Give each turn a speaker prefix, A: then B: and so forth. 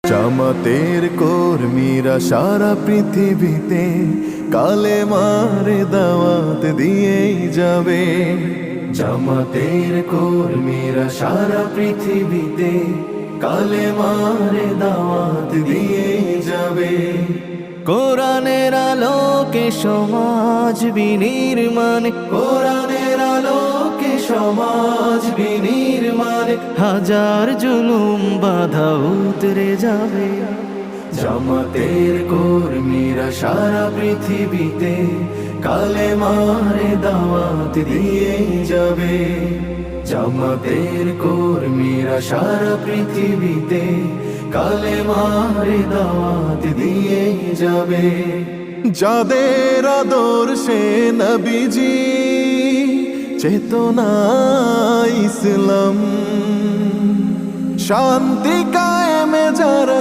A: জামাতের কর্মীরা সারা পৃথিবীতে কালেমার দাওয়াত দিয়েই যাবে। জামাতের কর্মীরা সারা পৃথিবীতে কালেমার দাওয়াত দিয়েই যাবে। কোরআনের আলোকে সমাজ বিনির্মাণ, কোরআনের আলোকে সমাজ বিনির্মাণ, হাজার জুলুম বাধা উতরে যাবে। জামাতের কর্মীরা সারা পৃথিবীতে কালেমার দাওয়াত দিয়ে যাবে। জামাতের কর্মীরা সারা পৃথিবীতে কালেমার দাওয়াত দিয়ে যাবে। যাদের আদর্শে নবীজি চেতনা ইসলাম, শান্তি কায়েমে যারা